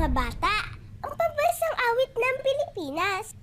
mga bata, ang pambansang awit ng Pilipinas.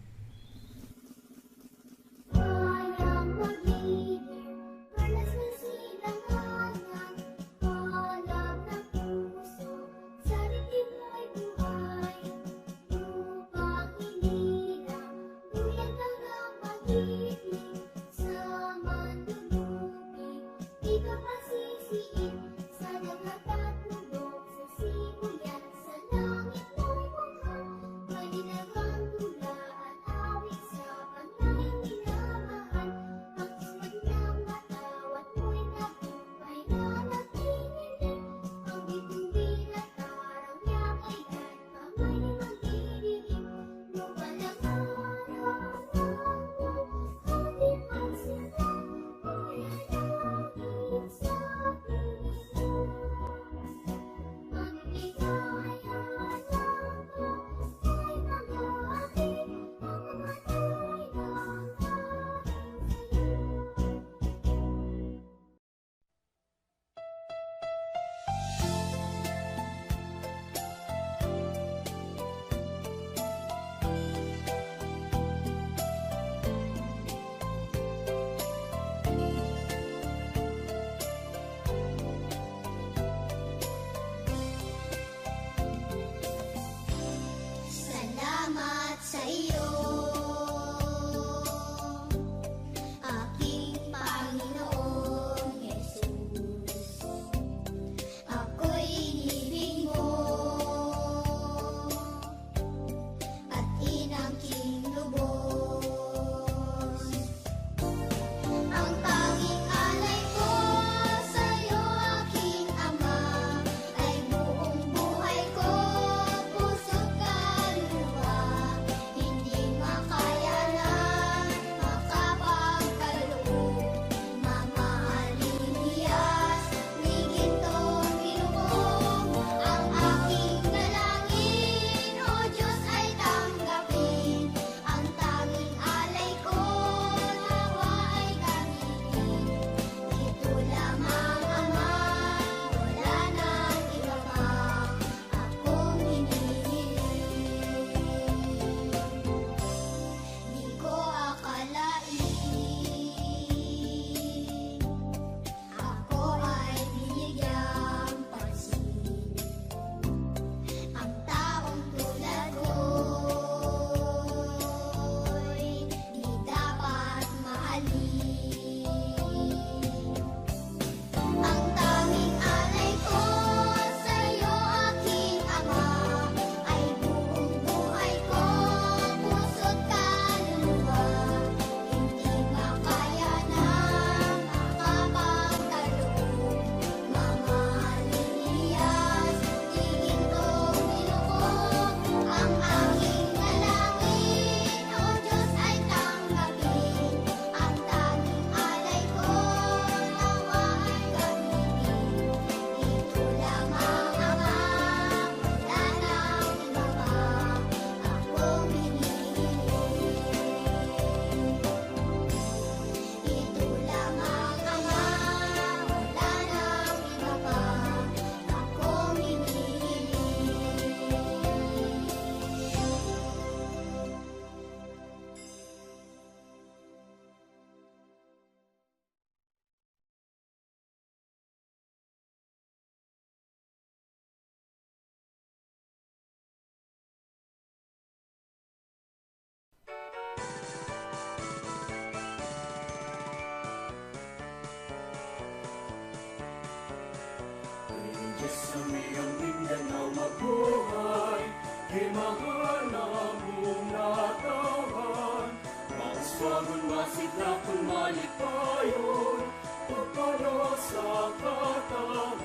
Sa miyang Mindanao mabuhay, himahal na mong natawan. Mauswagon, masigla, kung malipayon, pagpala sa katahon.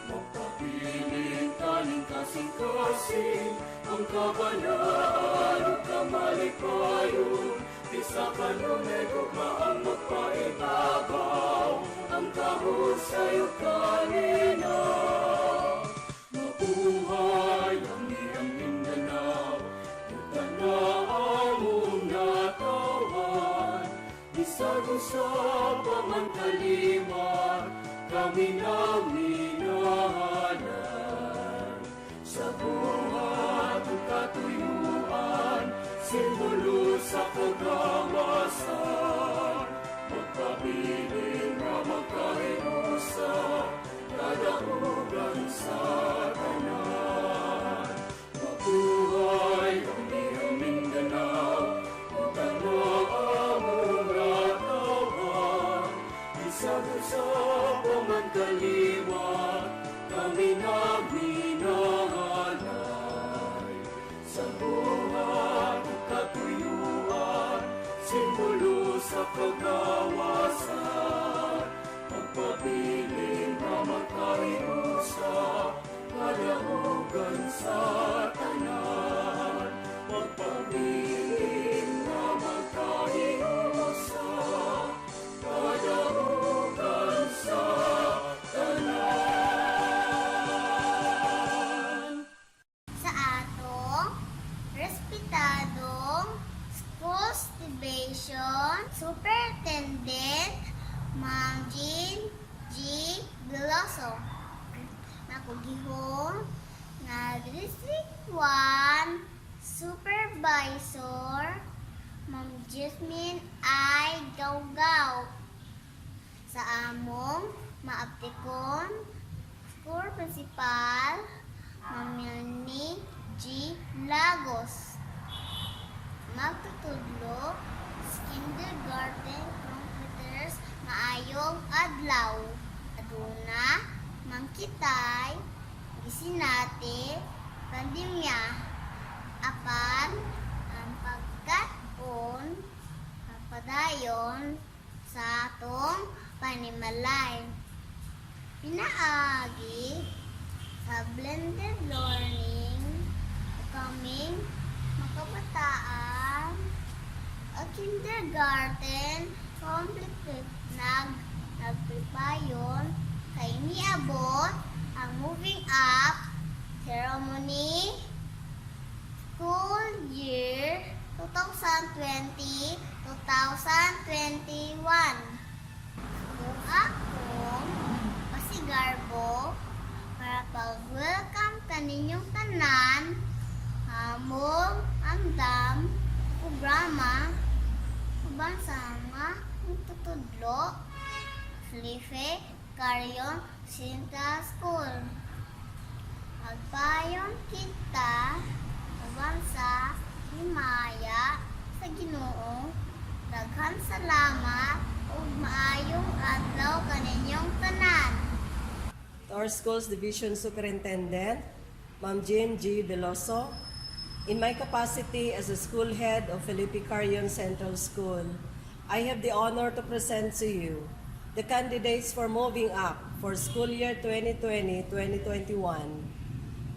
Magpapiling kaning kasing-kasing, ang kabalaan o kamalipayon. Isa ka nunay gugmaang magpaibabaw, ang kahon sa'yo kanina. Mabuhay ang iyong Mindanao, yung tanaw mong natawan. Bisag sa pamantaliman, kami na minahalan. sa buhat ug katuyuan, simbolo sa kagawasan. Magpabiling nga magkahinusa, kadaugan sa tanan. Mabuhay ang iyong Mindanao, ug tanaw nga tawan. Bisag sa pamagkaliwat, kami nagminalay. Sa buhat ug katuyuan, simbolo sa kagawasan. Magpabiling nga magkahinusa, kadaugan sa tanan. Magpabiling nga magkahinusa, kadaugan sa tanan. Sa atong respetadong Schools Division Superintendent Ma'am Jean G. Veloso, nakugihong na District 1 Supervisor Ma'am Jasmine I. Gawgaw, sa among maaptikon School Principal Ma'am Melanie G. Lagos, magtutudlo sa kindergarten computers maayong adlaw. Aduna mangkitay gisinati pandemya apan ang pagkaon padayon sa atong panimalay. Pinaagi sa blended learning kaming makabataan at kindergarten complete nagprepayon kay niabot ang moving up ceremony school year 2020-2021. Kung akong pasigarbo para pag-welcome kaninyong tanan among andam programa uban sa mga tutudlo Felipe Carion Central School. Magpayon kita uban sa himaya sa Ginoo. Daghang salamat ug maayong adlaw kaninyong tanan. To our Schools Division Superintendent, Ma'am Jean G. Veloso, in my capacity as a school head of Felipe Carion Central School, I have the honor to present to you the candidates for moving up for school year 2020-2021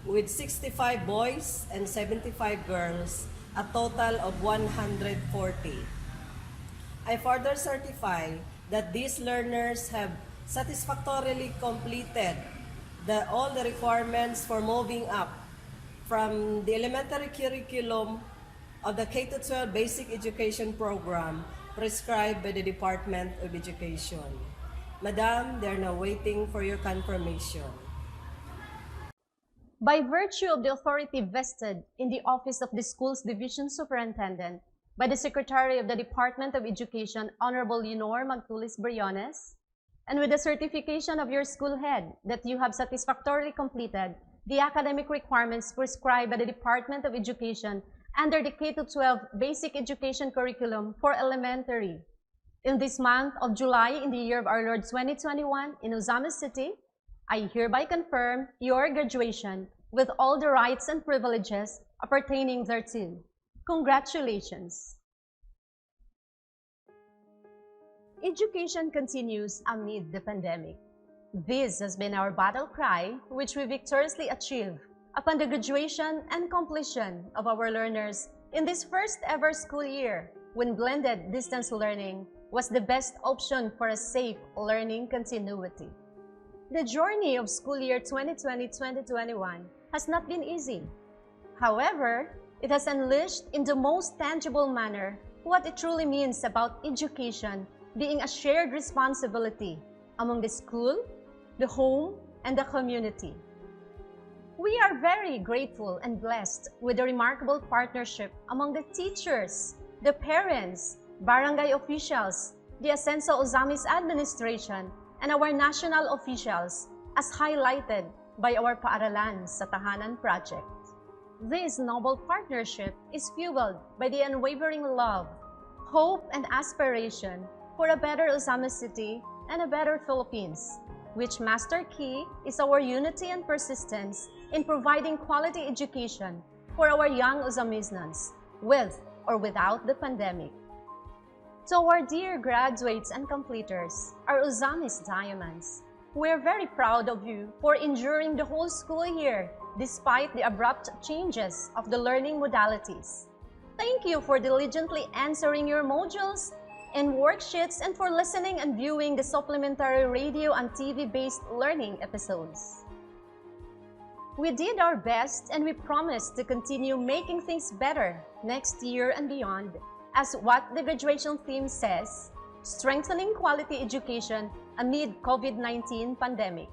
with 65 boys and 75 girls, a total of 140. I further certify that these learners have satisfactorily completed all the requirements for moving up from the elementary curriculum of the K-12 Basic Education Program prescribed by the Department of Education. Madam, they are now waiting for your confirmation. By virtue of the authority vested in the Office of the Schools Division Superintendent by the Secretary of the Department of Education, Honorable Leonor Magtulis Briones, and with the certification of your school head that you have satisfactorily completed the academic requirements prescribed by the Department of Education under the K-12 Basic Education Curriculum for Elementary. In this month of July in the year of our Lord 2021 in Ozamis City, I hereby confirm your graduation with all the rights and privileges appertaining thereto. Congratulations! Education continues amid the pandemic. This has been our battle cry, which we victoriously achieved upon the graduation and completion of our learners in this first ever school year, when blended distance learning was the best option for a safe learning continuity. The journey of school year 2020-2021 has not been easy. However, it has unleashed in the most tangible manner what it truly means about education being a shared responsibility among the school, the home, and the community. We are very grateful and blessed with the remarkable partnership among the teachers, the parents, barangay officials, the Ascenso Ozamis administration, and our national officials, as highlighted by our Paaralan sa Tahanan project. This noble partnership is fueled by the unwavering love, hope, and aspiration for a better Ozamis City and a better Philippines, which master key is our unity and persistence in providing quality education for our young Ozamisnans, with or without the pandemic. To our dear graduates and completers, our Ozamis Diamonds, we are very proud of you for enduring the whole school year despite the abrupt changes of the learning modalities. Thank you for diligently answering your modules and worksheets and for listening and viewing the supplementary radio and TV-based learning episodes. We did our best and we promise to continue making things better next year and beyond, as what the graduation theme says, strengthening quality education amid COVID-19 pandemic.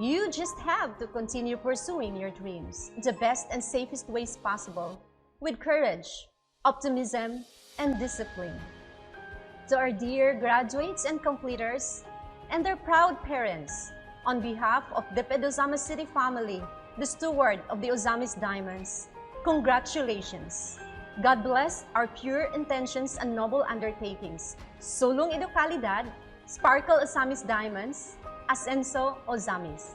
You just have to continue pursuing your dreams the best and safest ways possible with courage, optimism, and discipline. To our dear graduates and completers and their proud parents, on behalf of the Ozamis City family, the steward of the Ozamis Diamonds, congratulations. God bless our pure intentions and noble undertakings. Sulong Ido Calidad, Sparkle Ozamis Diamonds, Ascenso Ozamis.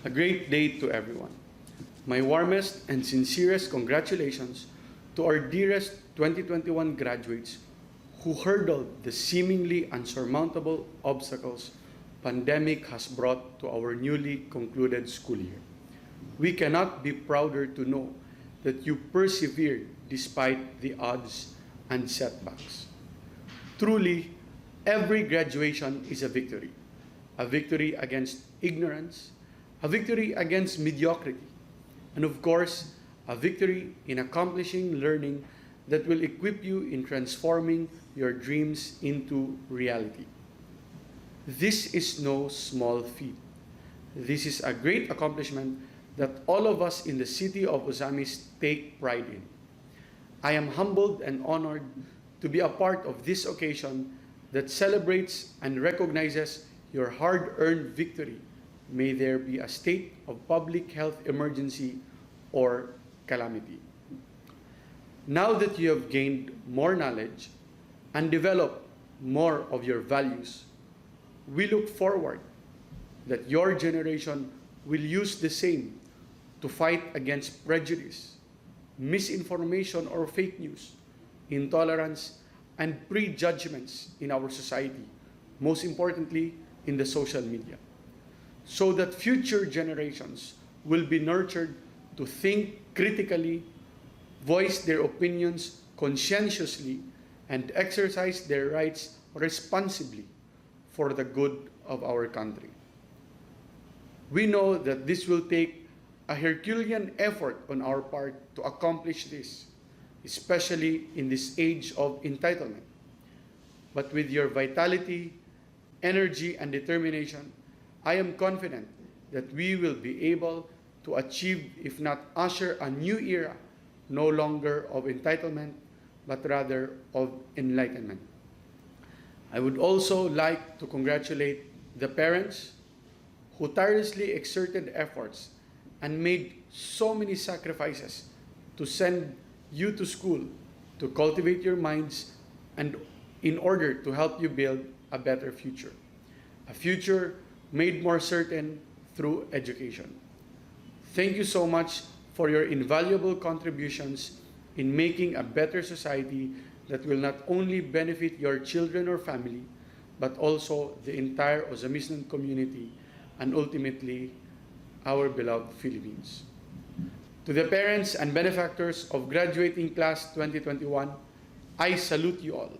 A great day to everyone. My warmest and sincerest congratulations to our dearest 2021 graduates who hurdled the seemingly unsurmountable obstacles pandemic has brought to our newly concluded school year. We cannot be prouder to know that you persevered despite the odds and setbacks. Truly, every graduation is a victory against ignorance, a victory against mediocrity, and of course, a victory in accomplishing learning that will equip you in transforming your dreams into reality. This is no small feat. This is a great accomplishment that all of us in the city of Ozamis take pride in. I am humbled and honored to be a part of this occasion that celebrates and recognizes your hard-earned victory. May there be a state of public health emergency or calamity. Now that you have gained more knowledge and developed more of your values, we look forward that your generation will use the same to fight against prejudice, misinformation or fake news, intolerance, and prejudgments in our society, most importantly, in the social media, so that future generations will be nurtured to think critically, voice their opinions conscientiously, and exercise their rights responsibly for the good of our country. We know that this will take a Herculean effort on our part to accomplish this, especially in this age of entitlement. But with your vitality, energy, and determination, I am confident that we will be able to achieve, if not usher, a new era, no longer of entitlement, but rather of enlightenment. I would also like to congratulate the parents who tirelessly exerted efforts and made so many sacrifices to send you to school, to cultivate your minds, and in order to help you build a better future. A future made more certain through education. Thank you so much for your invaluable contributions in making a better society that will not only benefit your children or family, but also the entire Ozamisnan community and ultimately our beloved Philippines. To the parents and benefactors of graduating class 2021, I salute you all,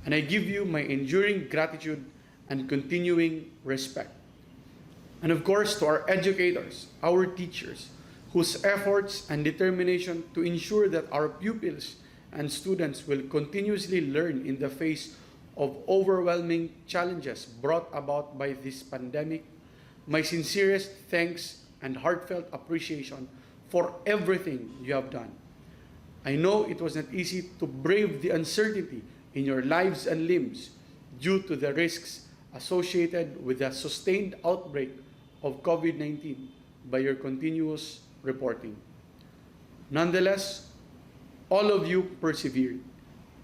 and I give you my enduring gratitude and continuing respect. And of course, to our educators, our teachers, whose efforts and determination to ensure that our pupils and students will continuously learn in the face of overwhelming challenges brought about by this pandemic, my sincerest thanks and heartfelt appreciation for everything you have done. I know it was not easy to brave the uncertainty in your lives and limbs due to the risks associated with the sustained outbreak of COVID-19 by your continuous reporting. Nonetheless, all of you persevered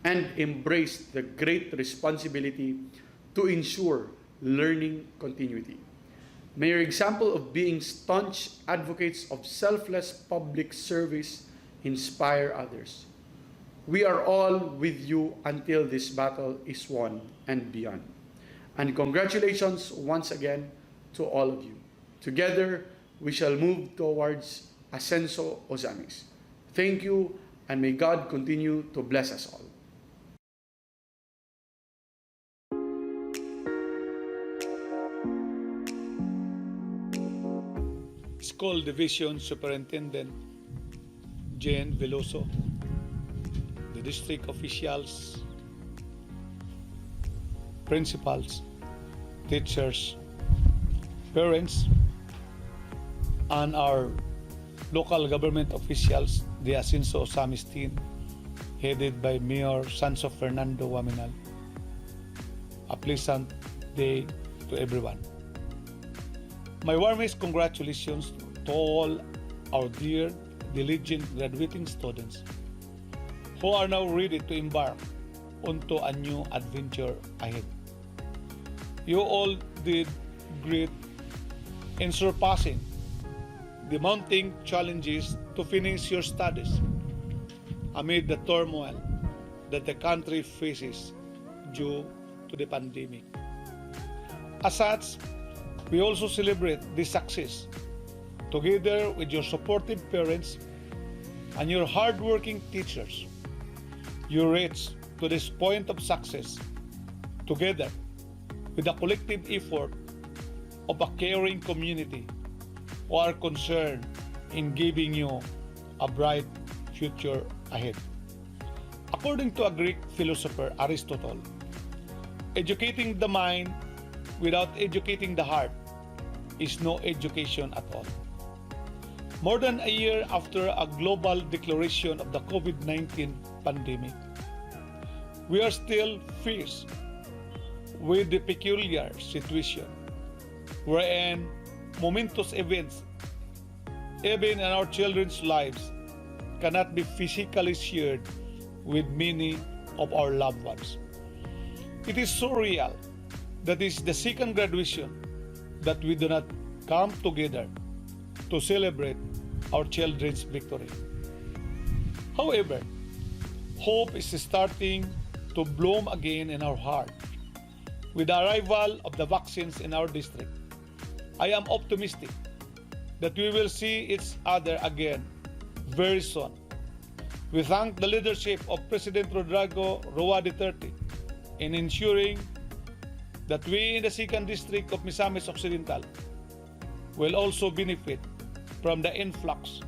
and embraced the great responsibility to ensure learning continuity. May your example of being staunch advocates of selfless public service inspire others. We are all with you until this battle is won and beyond. And congratulations once again to all of you. Together, we shall move towards Ascenso Ozamis. Thank you, and may God continue to bless us all. School Division Superintendent Jane Veloso, the district officials, principals, teachers, parents, and our local government officials, the Ascenso Ozamis team, headed by Mayor Sanso Fernando Waminal. A pleasant day to everyone. My warmest congratulations to all our dear, diligent graduating students who are now ready to embark onto a new adventure ahead. You all did great in surpassing the mounting challenges to finish your studies amid the turmoil that the country faces due to the pandemic. As such, we also celebrate this success together with your supportive parents and your hardworking teachers. You reach to this point of success together with the collective effort of a caring community who are concerned in giving you a bright future ahead. According to a Greek philosopher, Aristotle, educating the mind without educating the heart is no education at all. More than a year after a global declaration of the COVID-19 pandemic, we are still faced with the peculiar situation wherein momentous events, even in our children's lives, cannot be physically shared with many of our loved ones. It is so real that is the second graduation that we do not come together to celebrate our children's victory. However, hope is starting to bloom again in our heart. With the arrival of the vaccines in our district, I am optimistic that we will see each other again very soon. We thank the leadership of President Rodrigo Roa Duterte in ensuring that we in the 2nd District of Misamis Occidental will also benefit from the influx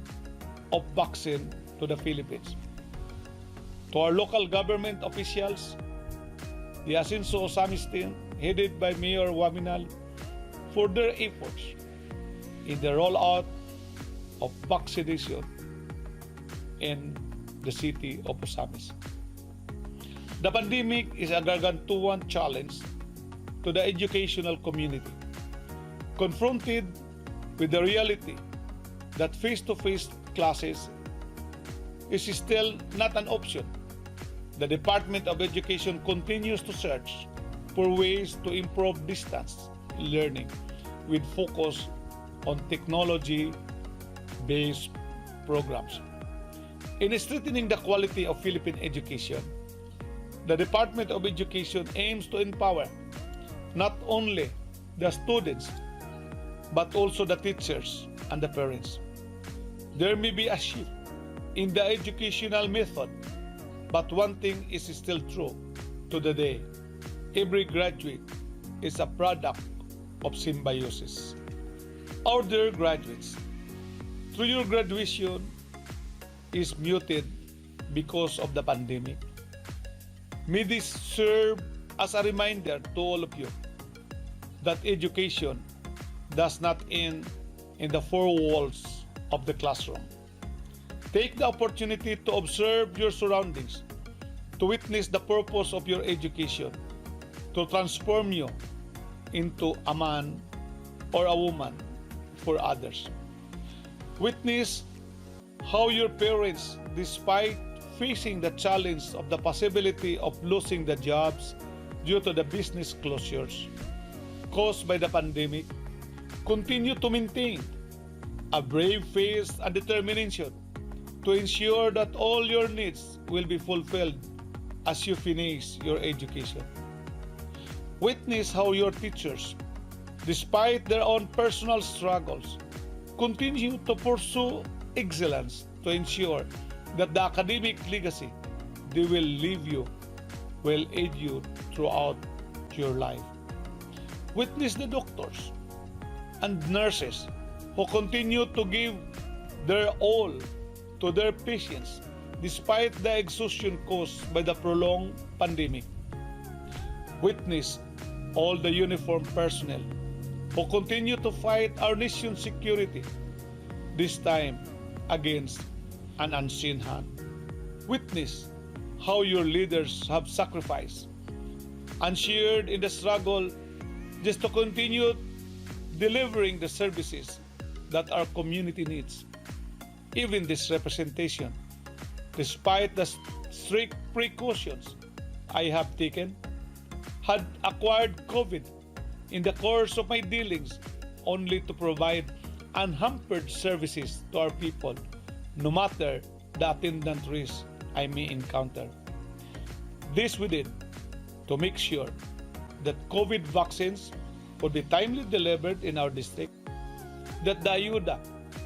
of vaccine to the Philippines. To our local government officials, the Ascenso Ozamis team, headed by Mayor Waminal, for their efforts in the rollout of vaccination in the city of Ozamis. The pandemic is a gargantuan challenge to the educational community, confronted with the reality that face-to-face classes is still not an option. The Department of Education continues to search for ways to improve distance learning with focus on technology-based programs. In strengthening the quality of Philippine education, the Department of Education aims to empower not only the students but also the teachers and the parents. There may be a shift in the educational method, but one thing is still true to the day. Every graduate is a product of symbiosis. Our dear graduates, through your graduation is muted because of the pandemic. May this serve as a reminder to all of you that education does not end in the four walls of the classroom. Take the opportunity to observe your surroundings, to witness the purpose of your education, to transform you into a man or a woman for others. Witness how your parents, despite facing the challenge of the possibility of losing the jobs due to the business closures caused by the pandemic, continue to maintain a brave face and determination to ensure that all your needs will be fulfilled as you finish your education. Witness how your teachers, despite their own personal struggles, continue to pursue excellence to ensure that the academic legacy they will leave you will aid you throughout your life. Witness the doctors and nurses who continue to give their all to their patients despite the exhaustion caused by the prolonged pandemic. Witness all the uniformed personnel who continue to fight our nation's security, this time against an unseen hand. Witness how your leaders have sacrificed and shared in the struggle just to continue delivering the services that our community needs. Even this representation, despite the strict precautions I have taken, had acquired COVID in the course of my dealings only to provide unhampered services to our people, no matter the attendant risks I may encounter. This we did to make sure that COVID vaccines would be timely delivered in our district, that the ayuda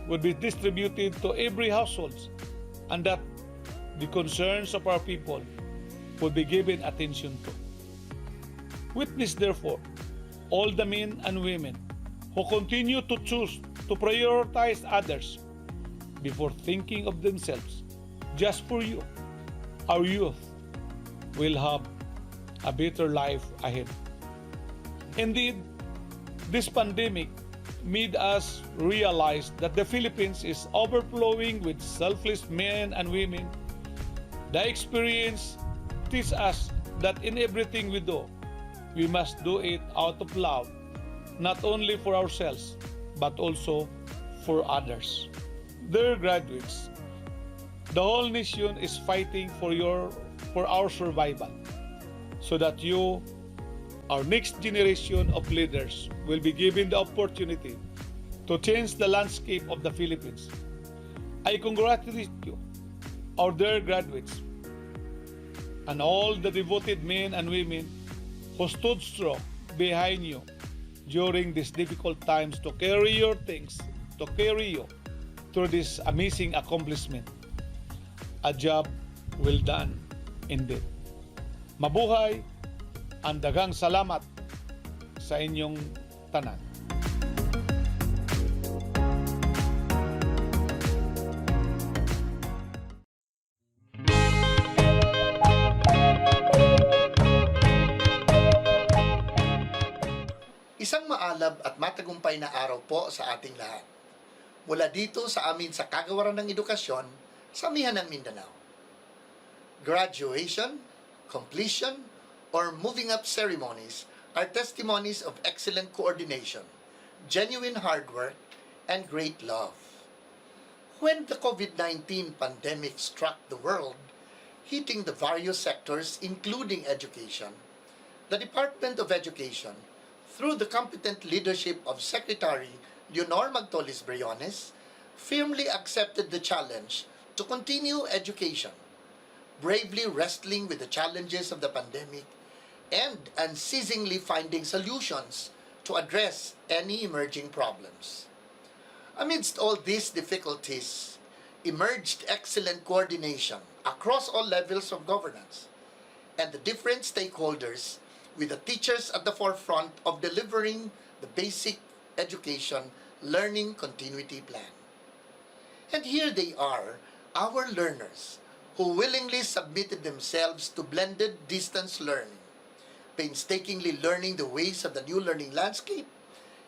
would be distributed to every household, and that the concerns of our people would be given attention to. Witness, therefore, all the men and women who continue to choose to prioritize others before thinking of themselves. Just for you, our youth will have a better life ahead. Indeed, this pandemic made us realize that the Philippines is overflowing with selfless men and women. The experience teaches us that in everything we do, we must do it out of love, not only for ourselves, but also for others. Dear graduates, the whole nation is fighting for our survival, so that you, our next generation of leaders, will be given the opportunity to change the landscape of the Philippines. I congratulate you, our dear graduates, and all the devoted men and women who stood strong behind you during these difficult times to carry your things, to carry you through this amazing accomplishment. A job well done indeed. Mabuhay, ang daghang salamat sa inyong tanan. Isang maalab at matagumpay na araw po sa ating lahat. Mula dito sa amin sa Kagawaran ng Edukasyon sa Amihan ng Mindanao. Graduation, completion, or moving up ceremonies are testimonies of excellent coordination, genuine hard work, and great love. When the COVID-19 pandemic struck the world, hitting the various sectors including education, the Department of Education, through the competent leadership of Secretary Leonor Magtolis-Briones, firmly accepted the challenge to continue education, bravely wrestling with the challenges of the pandemic and unceasingly finding solutions to address any emerging problems. Amidst all these difficulties, emerged excellent coordination across all levels of governance and the different stakeholders, with the teachers at the forefront of delivering the basic education learning continuity plan. And here they are, our learners, who willingly submitted themselves to blended distance learning, painstakingly learning the ways of the new learning landscape,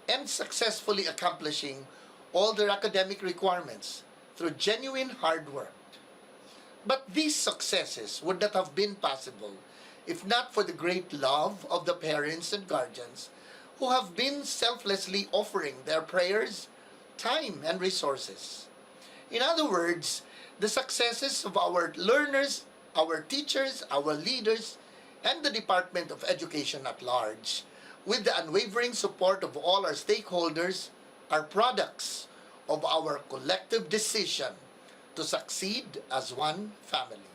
and successfully accomplishing all their academic requirements through genuine hard work. But these successes would not have been possible if not for the great love of the parents and guardians who have been selflessly offering their prayers, time, and resources. In other words, the successes of our learners, our teachers, our leaders, and the Department of Education at large, with the unwavering support of all our stakeholders, are products of our collective decision to succeed as one family.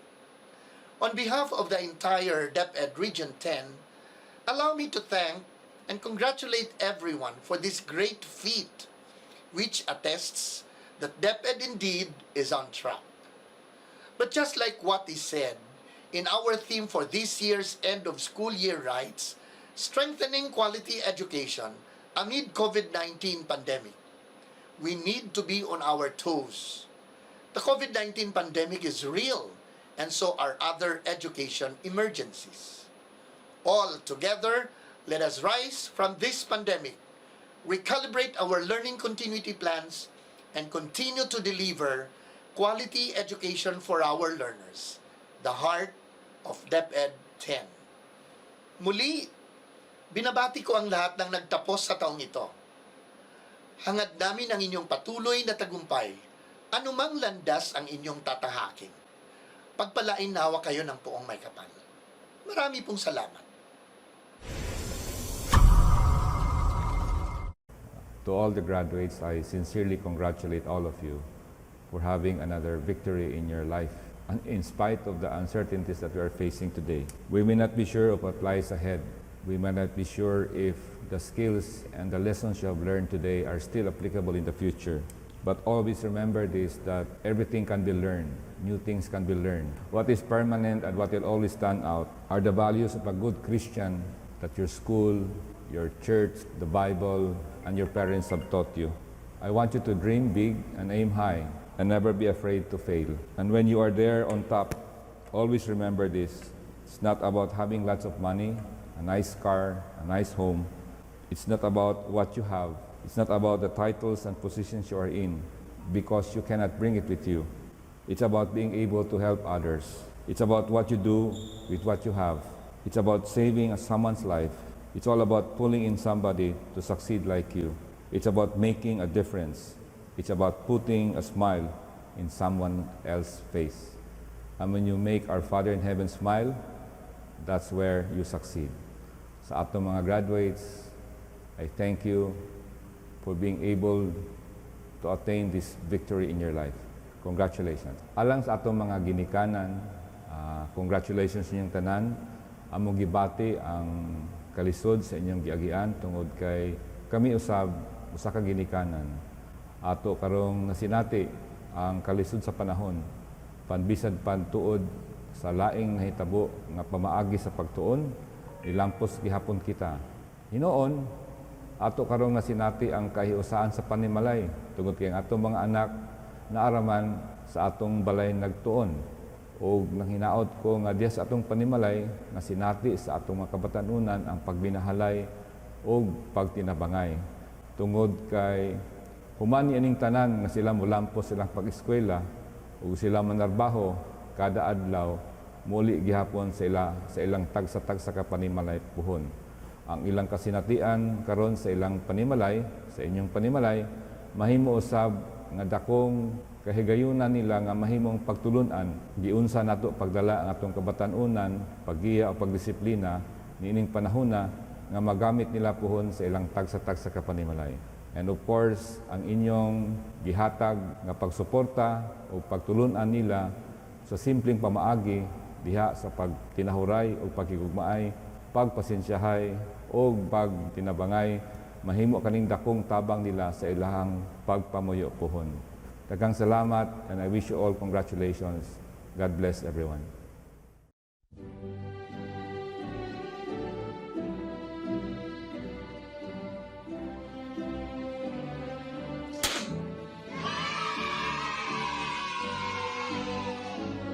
On behalf of the entire DepEd Region 10, allow me to thank and congratulate everyone for this great feat, which attests that DepEd indeed is on track. But just like what is said in our theme for this year's end of school year rights, strengthening quality education amid COVID-19 pandemic, we need to be on our toes. The COVID-19 pandemic is real, and so are other education emergencies. All together, let us rise from this pandemic, recalibrate our learning continuity plans, and continue to deliver quality education for our learners, the heart of DepEd 10. Muli, binabati ko ang lahat ng nagtapos sa taong ito. Hangad namin ang inyong patuloy na tagumpay, anumang landas ang inyong tatahakin. Pagpalain nawa kayo ng poong may kapal. Marami pong salamat. To all the graduates, I sincerely congratulate all of you for having another victory in your life. And in spite of the uncertainties that we are facing today, we may not be sure of what lies ahead. We may not be sure if the skills and the lessons you have learned today are still applicable in the future. But always remember this, that everything can be learned. New things can be learned. What is permanent and what will always stand out are the values of a good Christian that your school, your church, the Bible, and your parents have taught you. I want you to dream big and aim high and never be afraid to fail. And when you are there on top, always remember this. It's not about having lots of money, a nice car, a nice home. It's not about what you have. It's not about the titles and positions you are in, because you cannot bring it with you. It's about being able to help others. It's about what you do with what you have. It's about saving someone's life. It's all about pulling in somebody to succeed like you. It's about making a difference. It's about putting a smile in someone else's face. And when you make our Father in Heaven smile, that's where you succeed. Sa atong mga graduates, I thank you for being able to attain this victory in your life. Congratulations. Alang sa atong mga ginikanan, congratulations sa inyong tanan. Among gibati ang kalisod sa inyong giagian tungod kay kami usa ka ginikanan. Ato karong nasinati ang kalisod sa panahon, panbisad pantuod sa laing nahitabo nga pamaagi sa pagtuon, nilampos gihapon kita. Hinoon, ato karong nasinati ang kahiusahan sa panimalay tungod kay ang atong mga anak naaraman sa atong balay nagtuon. O nanghinaot ko nga diya sa atong panimalay nasinati sa atong mga kabatanunan ang pagbinahalay o pagtinabangay. Tungod kay human ining tanan nga sila mulampos silang pag-eskwela o sila manarbaho kada adlaw muli gihapon sa ilang tagsa-tagsa ka panimalay puhon. Ang ilang kasinatian karon sa ilang panimalay, sa inyong panimalay, mahimo usab nga dakong kahigayunan nila nga mahimong pagtulunan, giunsa nato pagdala ang atong kabatanunan, paggiya o pagdisiplina niining panahona nga magamit nila puhon sa ilang tagsa-tagsa ka panimalay. And of course, ang inyong gihatag nga pagsuporta o pagtulunan nila sa simpleng pamaagi diha sa pagtinahuray o pagkigugmaay, pagpasensyahay o pagtinabangay, mahimo kaning dakong tabang nila sa ilahang pagpamuyo puhon. Daghang salamat, and I wish you all congratulations. God bless everyone.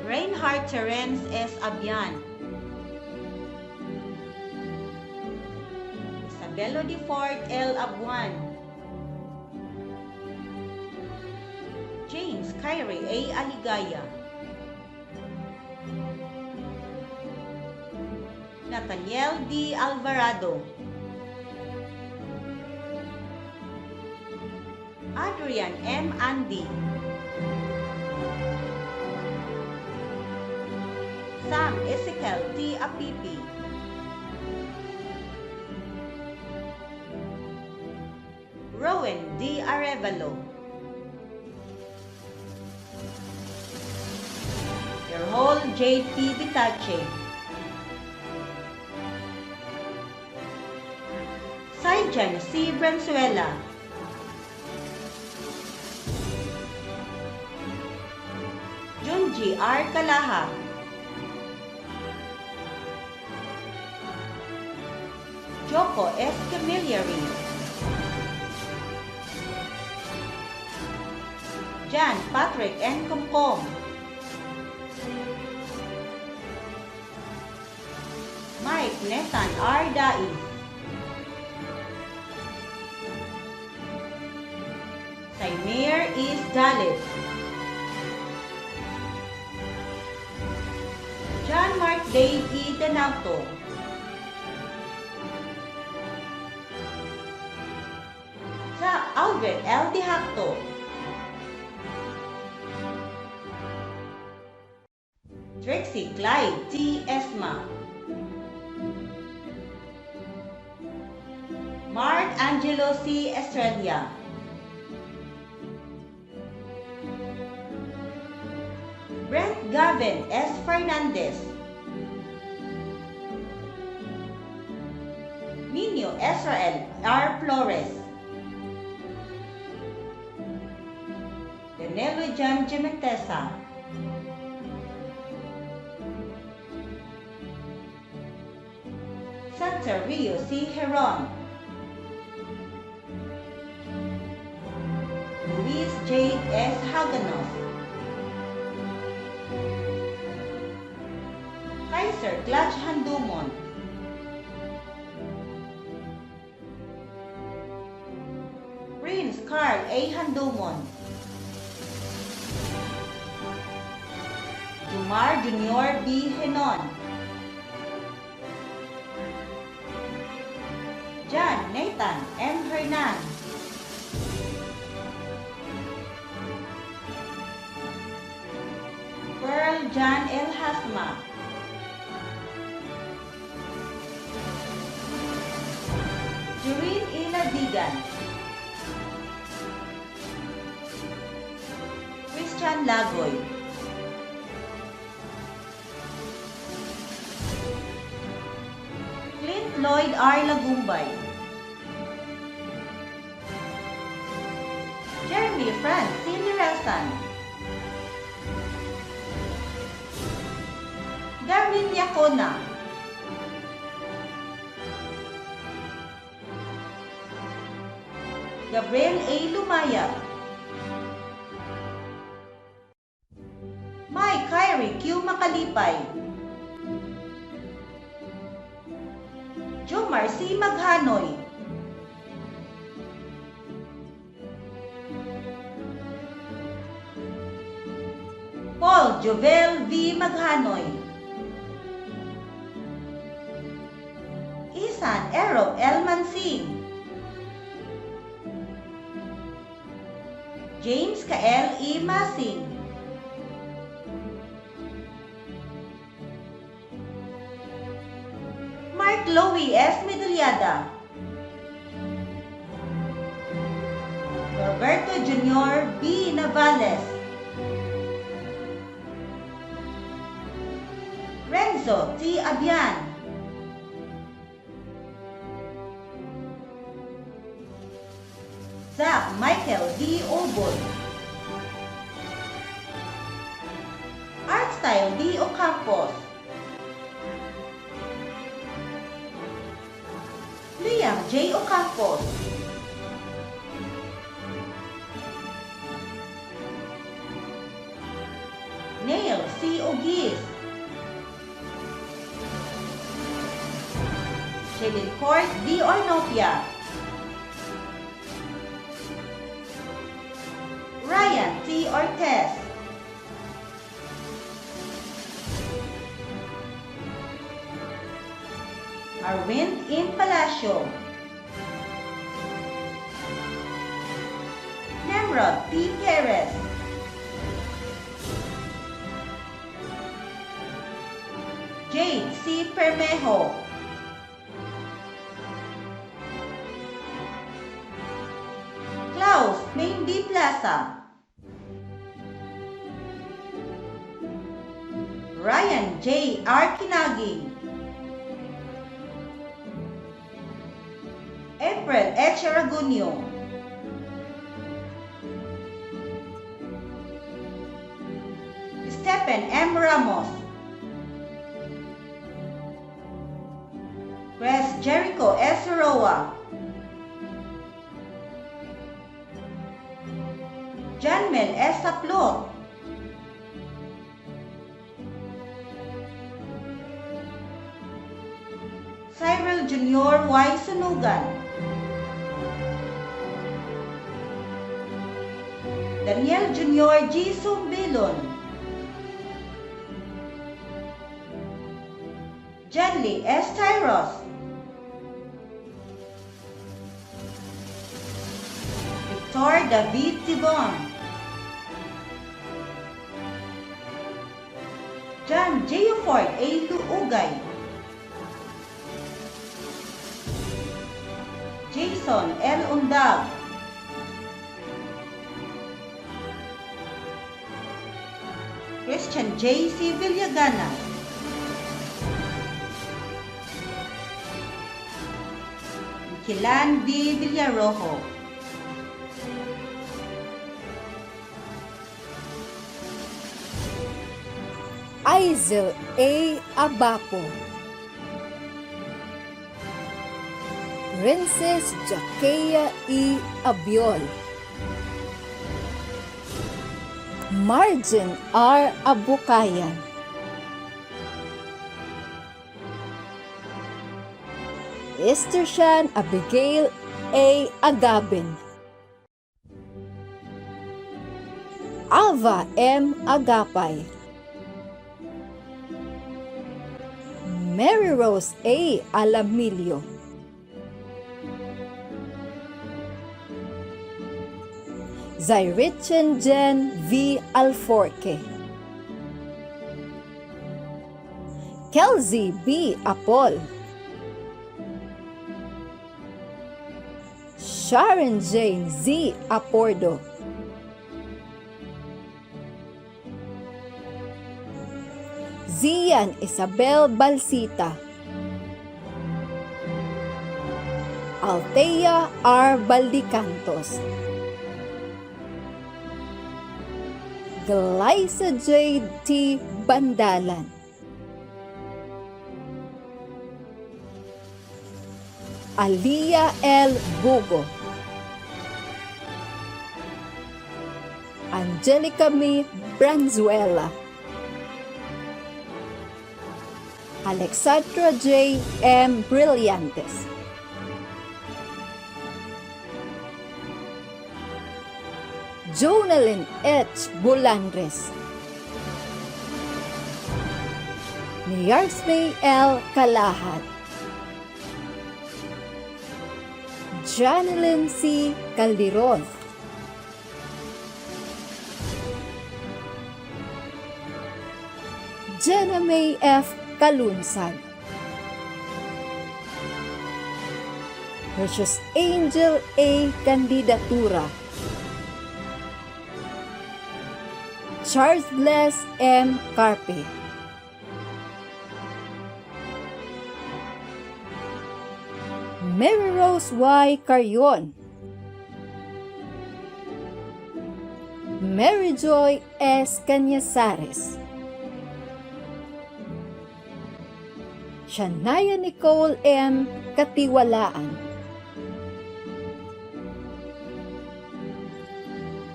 Reinhard Terence S. Abian, Isabelo de Fort L. Abuan, James Kyrie A. Aligaya, Nathaniel D. Alvarado, Adrian M. Andy, Sam Ezekiel T. Apipi, Rowan D. Arevalo, Erhol J. P. Bitache, Saijan C. Branzuela, Junji R. Kalaha, Joko F. Camilleri, Jan Patrick N. Kumkom, Mike Nathan R. Dais, Saimir is Dalit, John Mark Dave E. Danauto, Zach Aldred L. Dihacto, Trixie Clyde T. Esma, Mark Angelo C. Estrella, Brent Gavin S. Fernandez, Nino Israel R. Flores, Danilo Jan Gimentesa, Santa Rio C. Heron, Luis J. S. Haganos, Kaiser Clutch Handumon, Prince Carl A. Handumon, Jumar Junior B. Henon, John Nathan M. Hernan, Pearl John L. Hasma, Jurin Ina Digan, Christian Lagoy, Clint Lloyd R. Lagumbay, Jeremy Francine Resan, Darwin Yacona, Gabriel A. Lumaya, Mike Kyrie Q. Makalipay, Jomar C. Maghanoy, Paul Jovel V. Maghanoy, Isan Erop L. Mansing, James Kael E. Masing, Mark Lowy S. Medullada, Roberto Junior B. Navales, Renzo T. Abian, Zach Michael D. Obol, Artstyle D. Ocampos, Liam J. Ocampos, Neil C. Ogis, Shelin Court D. Ornopia, Ryan T. Ortez, Arwind M. Palacio, Nemrod P. Perez, Jade C. Permejo, Klaus Main D. Plaza, Ryan J. R. Kinagi, April H. Aragonio, Stephen M. Ramos, Chris Jericho S. Roa, Janmel S. Saplot, Cyril Jr. Y. Sunugan, Daniel Jr. G. Sumbilon, Janly S. Tyros, Victor David Tibon, John J. Ford A. Luugay, Jason L. Undag, Christian J. C. Villagana, Mikilan D. Villarojo, Aizel A. Abapo, Princess Jaquea E. Abiol, Margin R. Abukayan, Estershan Abigail A. Agabin, Alva M. Agapay, Mary Rose A. Alamilio, Zyrichen Jen V. Alforque, Kelsey B. Apol, Sharon Jane Z. Apordo, Zian Isabel Balsita, Althea R. Baldicantos, Glyza J. T. Bandalan, Alia L. Bugo, Angelica M. Branzuela, Alexandra J. M. Brillantes, Jonalyn H. Bulandres, Niarsme L. Kalahad, Janelyn C. Calderon, Jenna May F. Kalunsag, Precious Angel A. Candidatura, Charles Bless M. Carpe, Mary Rose Y. Carrion, Mary Joy S. Cañazares, Shania Nicole M. Katiwalaan,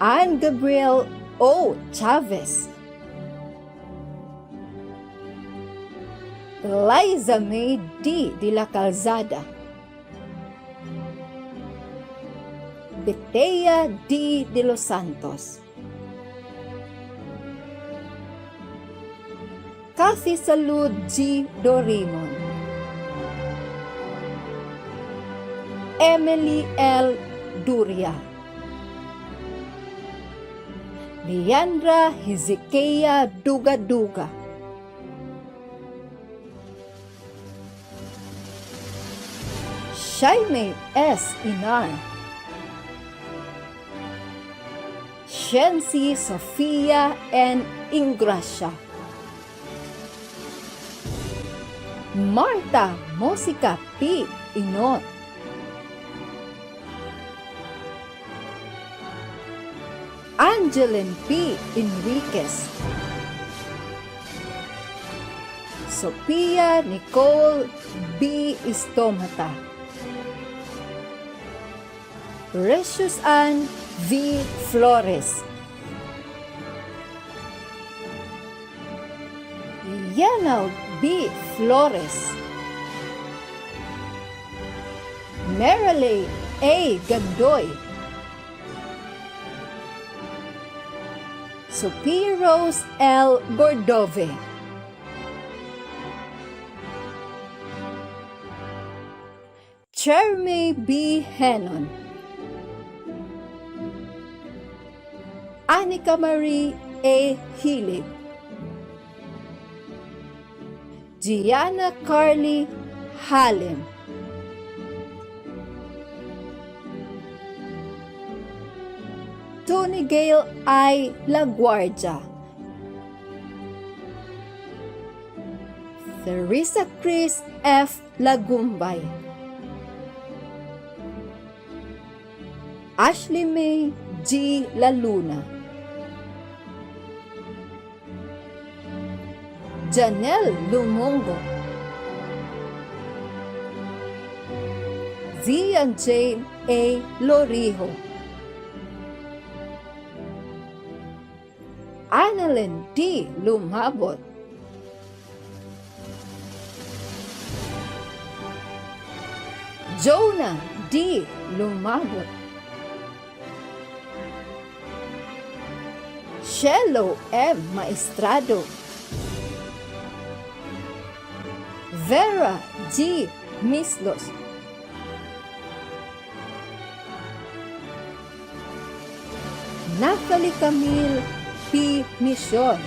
Anne Gabriel O. Chavez, Liza May D. de la Calzada, Betea D. de los Santos, Kathy Salud G. Dorimon, Emily L. Duria, Leandra Hezekiah Duga-Duga, Shaime S. Inar, Shensi Sofia N. Ingracia, Marta Mosica P. Inot, Angeline P. Enriquez, Sophia Nicole B. Istomata, Precious Ann V. Flores, Yanal B. Flores, Marilyn A. Gandoy, Sophia Rose L. Gordove, Chermy B. Henon, Anika Marie A. Hilig, Gianna Carly Halim, Tony Gale I. Laguardia, Teresa Chris F. Lagumbay, Ashley May G. Laluna, Janelle Lumongo, Zian Jane A. Lorijo, Annalyn D. Lumabot, Jonah D. Lumabot, Shello M. Maestrado, Vera G. Mislos, Nathalie Camille P. Mission,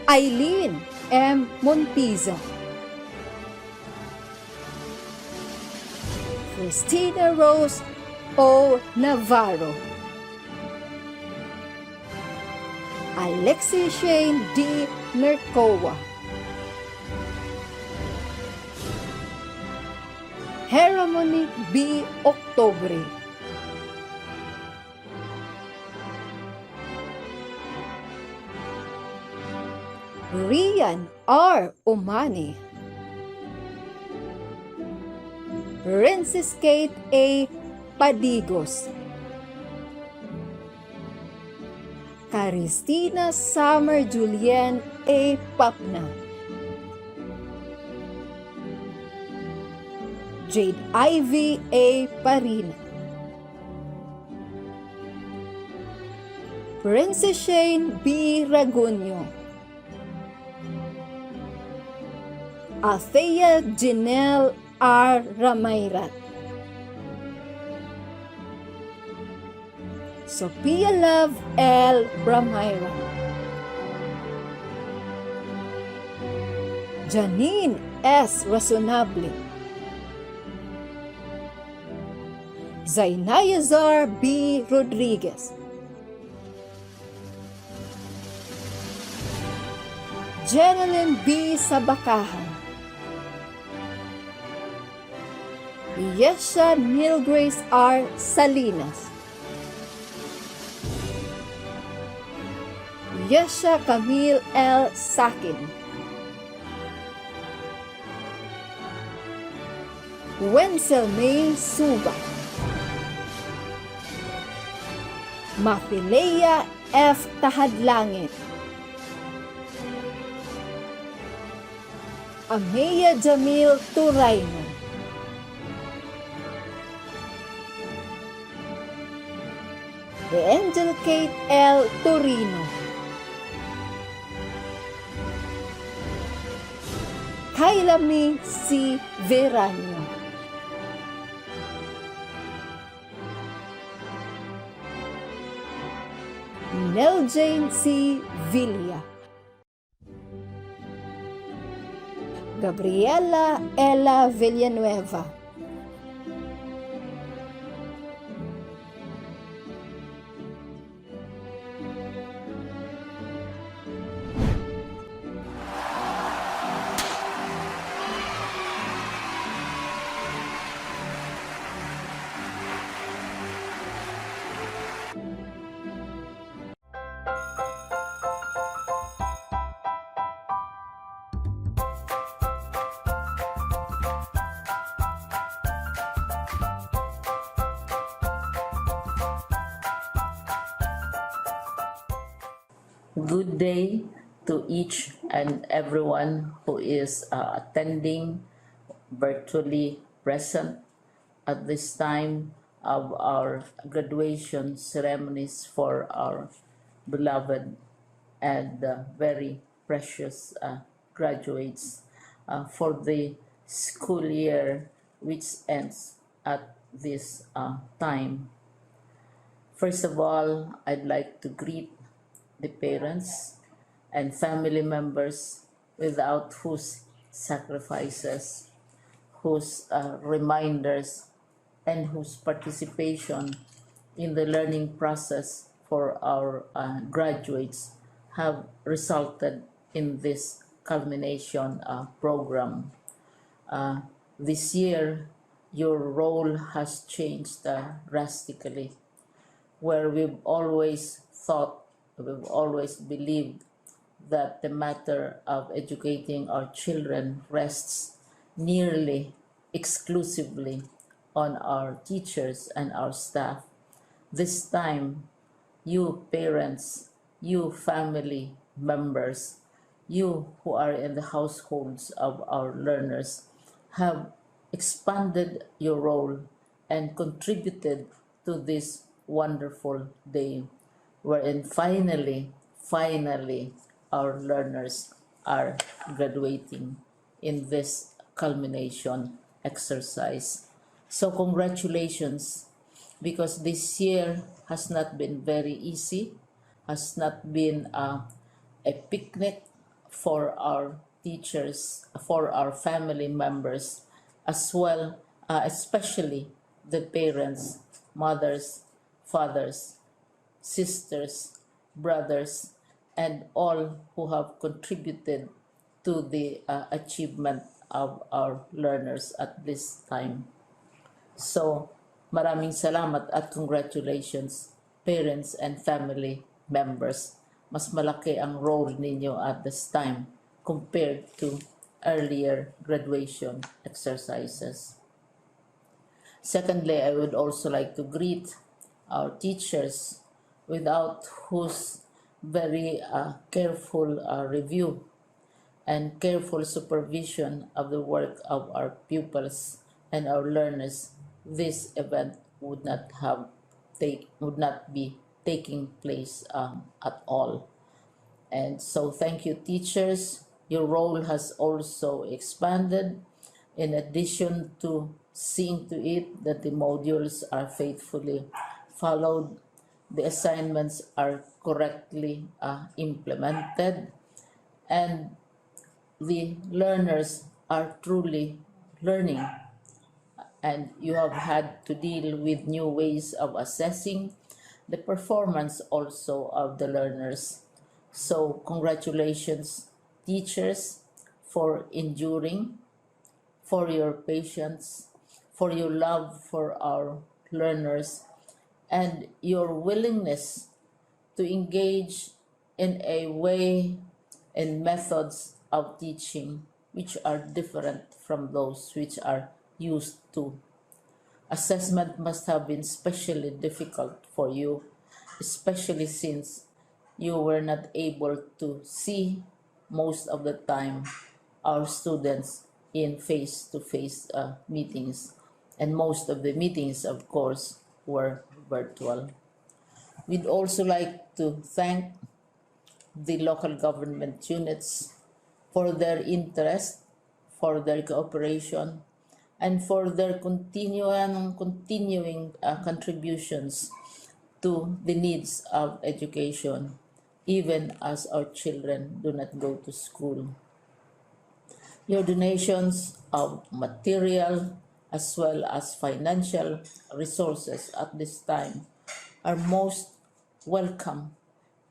Eileen M. Montiza, Christina Rose O. Navarro, Alexi Shane D. Mercoa, Heramony B. Octobre, Rian R. Umani, Princess Kate A. Padigos, Caristina Summer Julien A. Papna, Jade Ivy A. Parina, Princess Shane B. Ragunyo, Althea Janelle R. Ramayrat, Sophia Love L. Brahmayra, Janine S. Razonable, Zainayazar B. Rodriguez, Jeneline B. Sabakahan, Yesha Milgrace R. Salinas, Yesha Camille L. Sakin, Wenzel May Suba, Mapilea F. Tahadlangit, Amaya Jamil Turaino, The Angel Kate L. Torino, Kailami C. Veranio, Nell Jane C. Villa, Gabriela Ella Villanueva, Good day to each and everyone who is attending virtually present at this time of our graduation ceremonies for our beloved and very precious graduates for the school year which ends at this time. First of all, I'd like to greet the parents and family members without whose sacrifices, whose reminders, and whose participation in the learning process for our graduates have resulted in this culmination program. This year, your role has changed drastically, where we've always thought, we've always believed that the matter of educating our children rests nearly exclusively on our teachers and our staff. This time, you parents, you family members, you who are in the households of our learners have expanded your role and contributed to this wonderful day wherein finally our learners are graduating in this culmination exercise. So congratulations, because this year has not been very easy, has not been a picnic for our teachers, for our family members, as well, especially the parents, mothers, fathers, sisters, brothers, and all who have contributed to the achievement of our learners at this time. So, maraming salamat at congratulations, parents and family members. Mas malaki ang role ninyo at this time compared to earlier graduation exercises. Secondly, I would also like to greet our teachers, without whose very careful review and careful supervision of the work of our pupils and our learners, this event would not be taking place at all. And so thank you, teachers. Your role has also expanded, in addition to seeing to it that the modules are faithfully followed, the assignments are correctly implemented, and the learners are truly learning. And you have had to deal with new ways of assessing the performance also of the learners. So congratulations, teachers, for enduring, for your patience, for your love for our learners, and your willingness to engage in a way and methods of teaching which are different from those which are used to. Assessment must have been especially difficult for you, especially since you were not able to see most of the time our students in face-to-face meetings. And most of the meetings, of course, were virtual. We'd also like to thank the local government units for their interest, for their cooperation, and for their continuing contributions to the needs of education, even as our children do not go to school. Your donations of material as well as financial resources at this time are most welcome,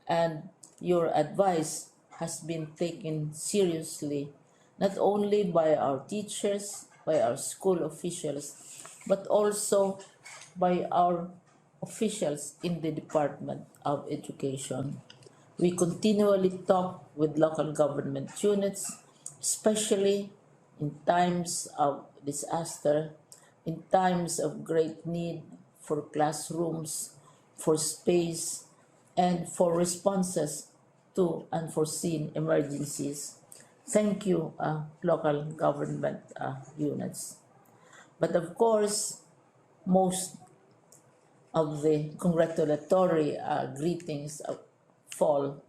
and your advice has been taken seriously not only by our teachers, by our school officials, but also by our officials in the Department of Education. We continually talk with local government units, especially in times of disaster, in times of great need for classrooms, for space, and for responses to unforeseen emergencies. Thank you, local government units. But of course, most of the congratulatory greetings fall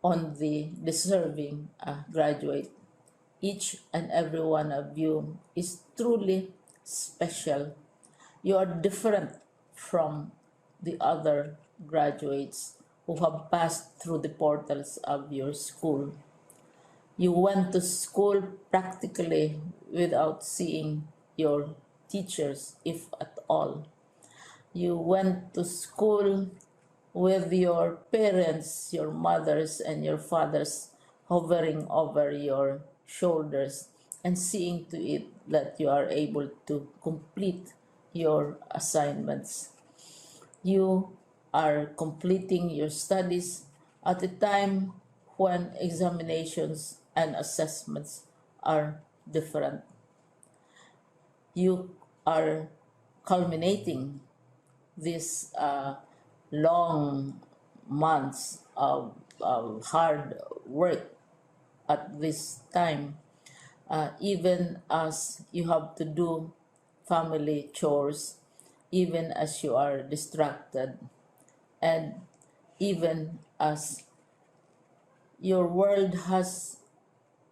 on the deserving graduate. Each and every one of you is truly special. You are different from the other graduates who have passed through the portals of your school. You went to school practically without seeing your teachers, if at all. You went to school with your parents, your mothers, and your fathers hovering over your shoulders and seeing to it that you are able to complete your assignments. You are completing your studies at a time when examinations and assessments are different. You are culminating these long months of hard work at this time, even as you have to do family chores, even as you are distracted, and even as your world has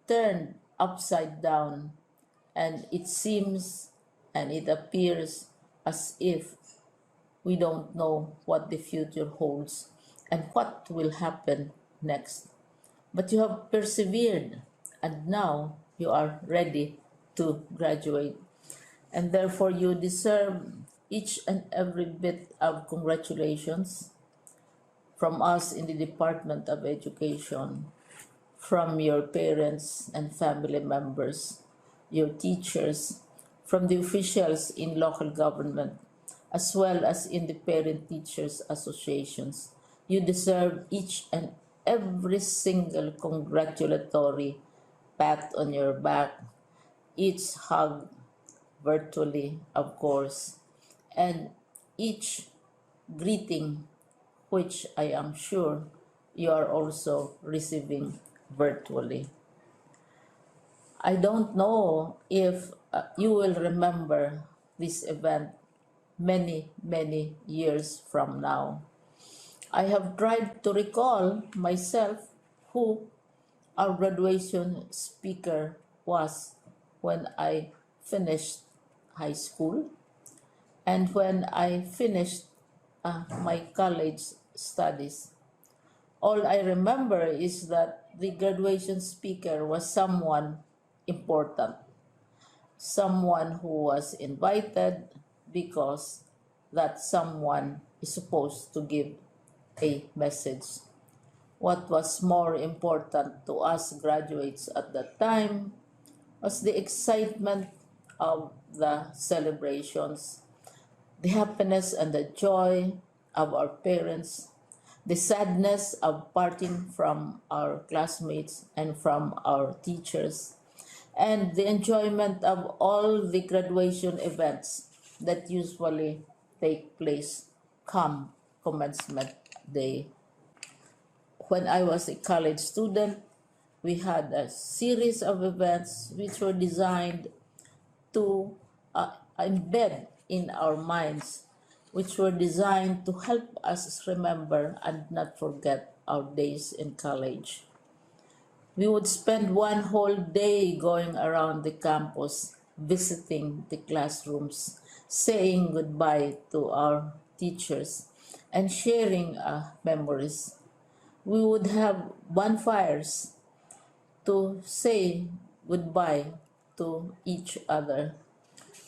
turned upside down, and it seems and it appears as if we don't know what the future holds and what will happen next. But you have persevered, and now you are ready to graduate. And therefore, you deserve each and every bit of congratulations from us in the Department of Education, from your parents and family members, your teachers, from the officials in local government, as well as in the parent teachers associations. You deserve each and every single congratulatory pat on your back, each hug virtually, of course, and each greeting, which I am sure you are also receiving virtually. I don't know if you will remember this event many years from now. I have tried to recall myself who our graduation speaker was when I finished high school and when I finished my college studies. All I remember is that the graduation speaker was someone important, someone who was invited because that someone is supposed to give a message. What was more important to us graduates at that time was the excitement of the celebrations, the happiness and the joy of our parents, the sadness of parting from our classmates and from our teachers, and the enjoyment of all the graduation events that usually take place come commencement day. When I was a college student, we had a series of events which were designed to embed in our minds, which were designed to help us remember and not forget our days in college. We would spend one whole day going around the campus, visiting the classrooms, saying goodbye to our teachers, and sharing memories. We would have bonfires to say goodbye to each other.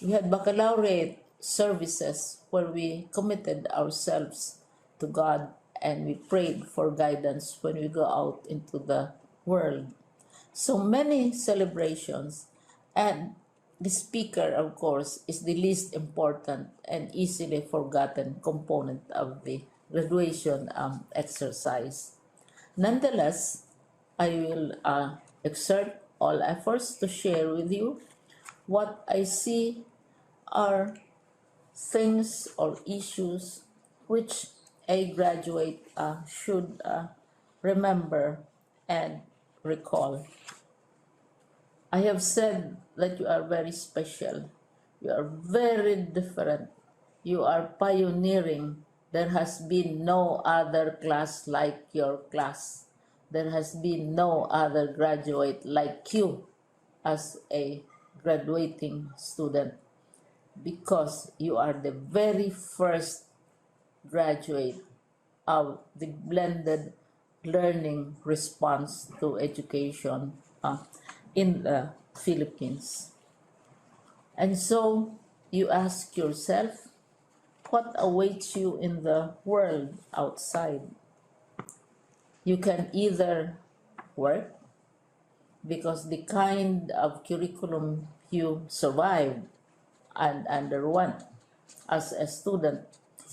We had baccalaureate services where we committed ourselves to God and we prayed for guidance when we go out into the world. So many celebrations, and the speaker, of course, is the least important and easily forgotten component of the graduation exercise. Nonetheless, I will exert all efforts to share with you what I see are things or issues which a graduate should remember and recall. I have said that you are very special. You are very different. You are pioneering. There has been no other class like your class. There has been no other graduate like you as a graduating student, because you are the very first graduate of the blended learning response to education in the Philippines. And so you ask yourself, what awaits you in the world outside? You can either work, because the kind of curriculum you survived and underwent as a student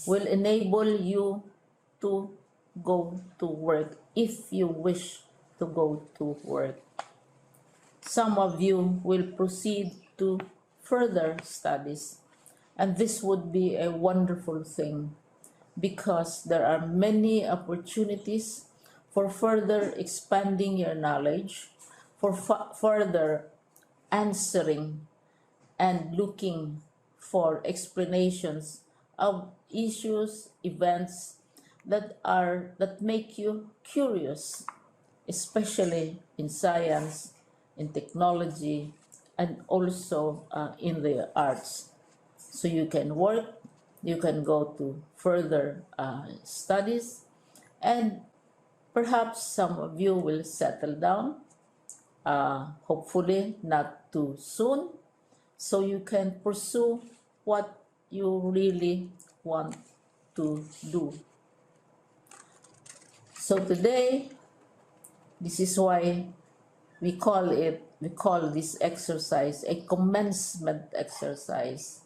will enable you to go to work if you wish to go to work. Some of you will proceed to further studies, and this would be a wonderful thing because there are many opportunities for further expanding your knowledge, for further answering and looking for explanations of issues, events that make you curious, especially in science, in technology, and also in the arts. So you can work, you can go to further studies, and perhaps some of you will settle down, hopefully not too soon, so you can pursue what you really want to do. So today, this is why we call this exercise a commencement exercise.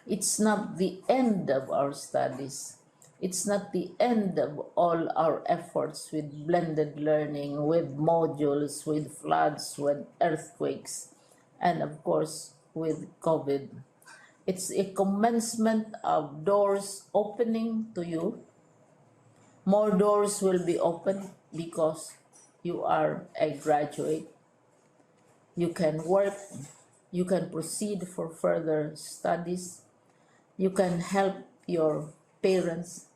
It's not the end of our studies. It's not the end of all our efforts with blended learning, with modules, with floods, with earthquakes, and of course with COVID. It's a commencement of doors opening to you. More doors will be opened because you are a graduate. You can work, you can proceed for further studies, you can help your parents,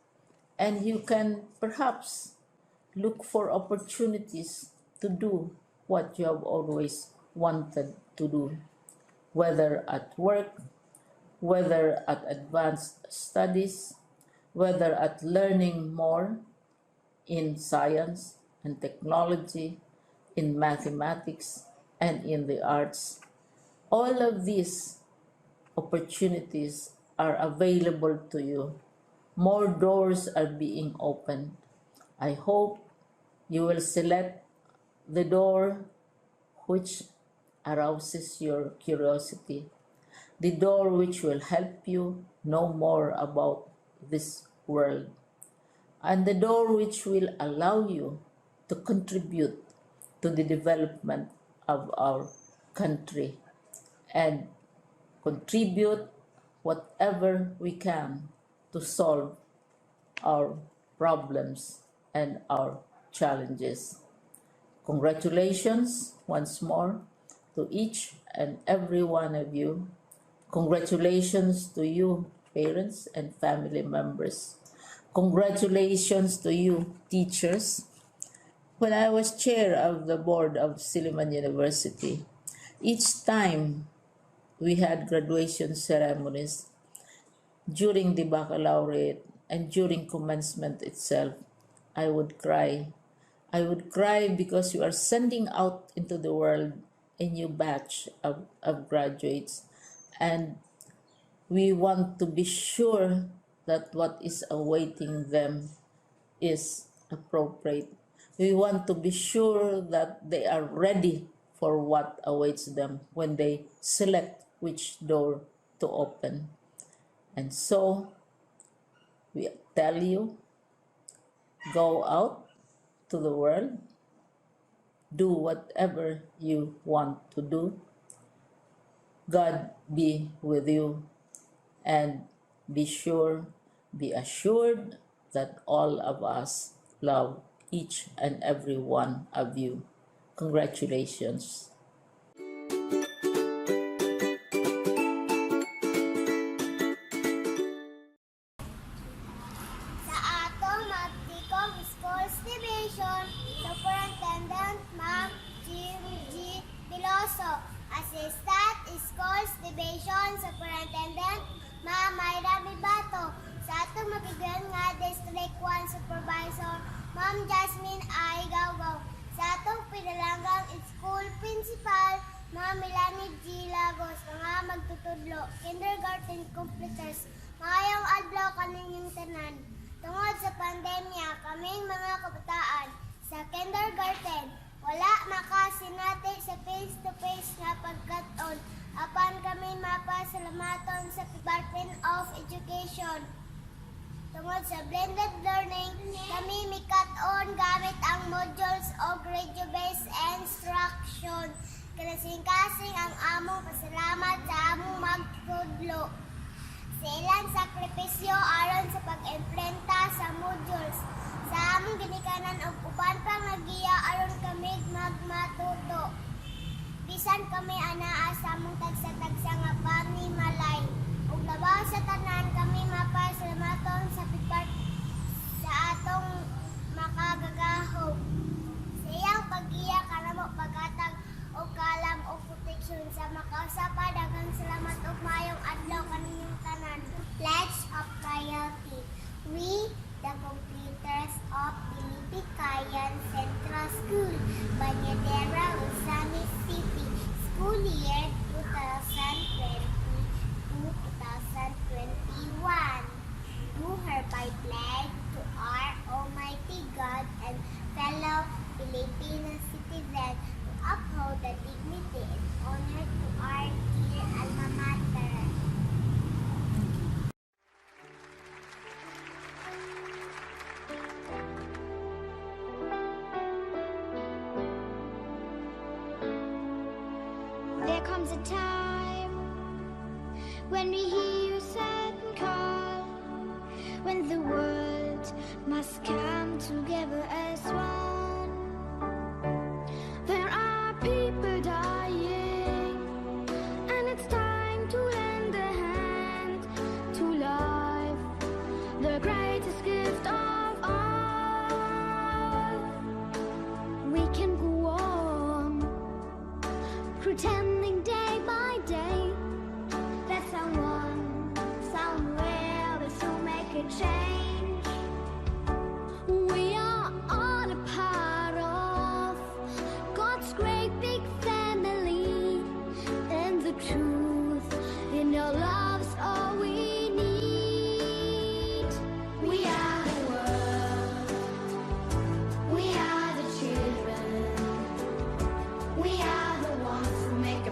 and you can perhaps look for opportunities to do what you have always wanted to do, whether at work, whether at advanced studies, whether at learning more in science and technology, in mathematics, and in the arts. All of these opportunities are available to you. More doors are being opened. I hope you will select the door which arouses your curiosity, the door which will help you know more about this world, and the door which will allow you to contribute to the development of our country and contribute whatever we can to solve our problems and our challenges. Congratulations once more to each and every one of you. Congratulations to you, parents and family members. Congratulations to you, teachers. When I was chair of the board of Silliman University, each time we had graduation ceremonies, during the baccalaureate and during commencement itself, I would cry. I would cry because you are sending out into the world a new batch of graduates, and we want to be sure that what is awaiting them is appropriate. We want to be sure that they are ready for what awaits them when they select which door to open. And so we tell you, go out to the world, do whatever you want to do. God be with you, and be assured that all of us love each and every one of you. Congratulations. Sa atong Magtikong Schools Division, Superintendent Ma'am Jim G. Veloso, Assistant Schools Division Superintendent Ma'am Mayra Bibato, sa atong mapigayon nga District 1 Supervisor Ma'am Jasmine I. Gawgaw, sa atong pinalanggang School Principal Ma'am Melanie G. Lagos, mga magtutudlo, kindergarten completers, maayong adlaw kaninyong tanan. Tungod sa pandemya, kaming mga kabataan sa kindergarten, wala makasinati sa face-to-face nga pagkat-on, apan kami mapasalamaton sa Department of Education. Tungod sa blended learning, kami mikat-on gamit ang modules o radio-based instruction. Kasing-kasing ang among pasalamat sa among magtudlo. Sa ilang sakripisyo aron sa pag-implementa sa modules. Sa among ginikanan og uban pang nagiya aron kami magmatuto. Bisan kami anaa sa among tagsa-tagsa nga pamimalay. Ug labaw sa tanan kami mapasalamaton sa pipart sa atong makagagahom. Sa iyang pag-iya kanamo paghatag og kalam o proteksyon sa makausapa. Daghang salamat ug maayong adlaw kaninyong tanan. Pledge of Loyalty. We, the completers of Pilipicayan Central School, Banyadera, Usami City, school year 2020-2021, do hereby pledge to our Almighty God and fellow Filipino citizens to uphold the dignity and honor to our dear alma mater. There comes a time when we hear you sad and call, when the world must come together as one. There are people dying, and it's time to lend a hand to life, the greatest gift of all. We can go on pretending day by day that someone, somewhere will soon make a change. We are all a part of God's great big family, and the truth in your love's all we need. We are the world, we are the children, we are the ones who make a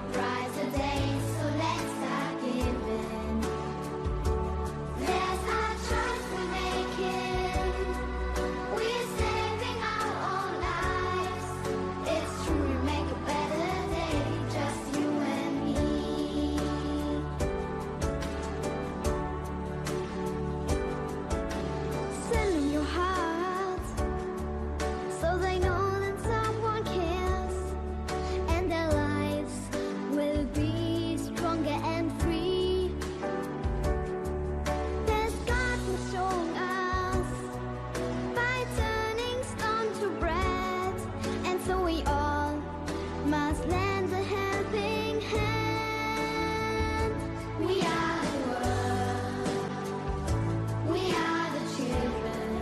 Let's lend a helping hand. We are the world. We are the children.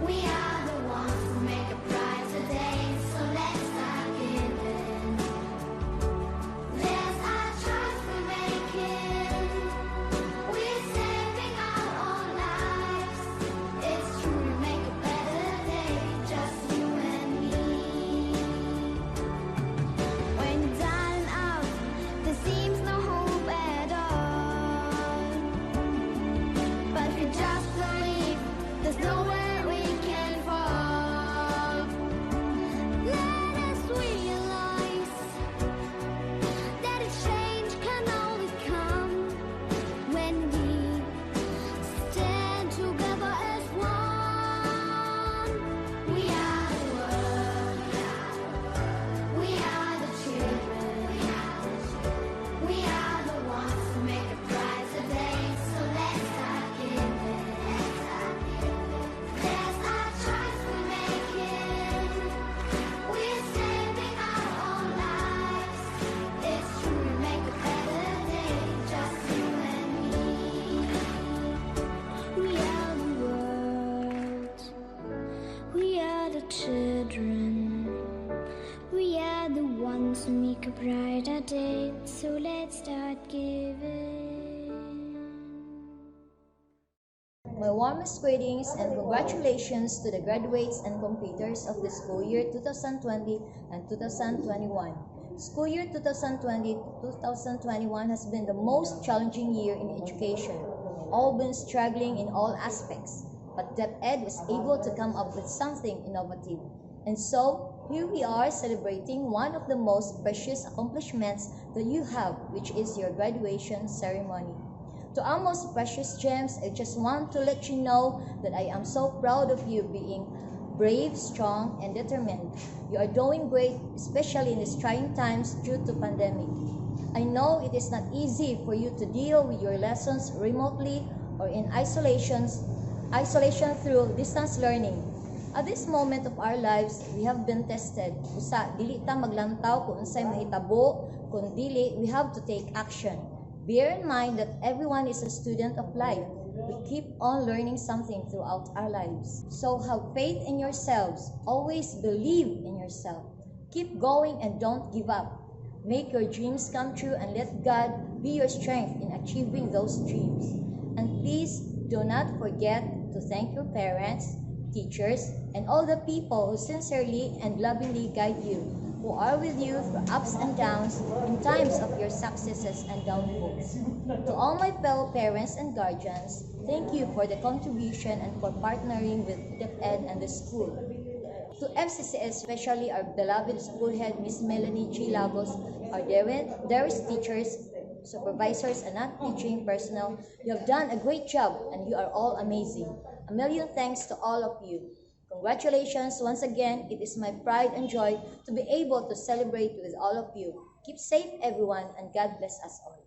We are the ones who make a brighter day. So let's start giving. There's our choice we're making. We're saving our own lives. It's true to make a better day, just you and me. When you're down and out, there seems no hope at all. But if you just believe, there's nowhere we can fall. Let us realize that a change can only come when we stand together as one. We are the world. We are the children. We are the ones who make a brighter day. So let's start giving. There's our choice we're making. We're saving our own lives. It's true to make a better day, just you and me. We are the world. We are the children. We are the ones who make a brighter day. So let's start giving. My warmest greetings and congratulations to the graduates and completers of the school year 2020 and 2021. School year 2020-2021 has been the most challenging year in education. All been struggling in all aspects, but DepEd was able to come up with something innovative. And so, here we are celebrating one of the most precious accomplishments that you have, which is your graduation ceremony. To our most precious gems, I just want to let you know that I am so proud of you being brave, strong, and determined. You are doing great, especially in these trying times due to pandemic. I know it is not easy for you to deal with your lessons remotely or in isolation through distance learning. At this moment of our lives, we have been tested. Usa, dili ta maglantaw kung unsay mahitabo, kung dili, we have to take action. Bear in mind that everyone is a student of life. We keep on learning something throughout our lives. So have faith in yourselves. Always believe in yourself. Keep going and don't give up. Make your dreams come true and let God be your strength in achieving those dreams. And please do not forget to thank your parents, teachers, and all the people who sincerely and lovingly guide you, who are with you through ups and downs in times of your successes and downfalls. To all my fellow parents and guardians, thank you for the contribution and for partnering with DepEd and the school. To FCCS, especially our beloved school head, Miss Melanie G. Lagos, our dearest teachers, supervisors, and non-teaching personnel, you have done a great job and you are all amazing. A million thanks to all of you. Congratulations once again. It is my pride and joy to be able to celebrate with all of you. Keep safe, everyone, and God bless us all.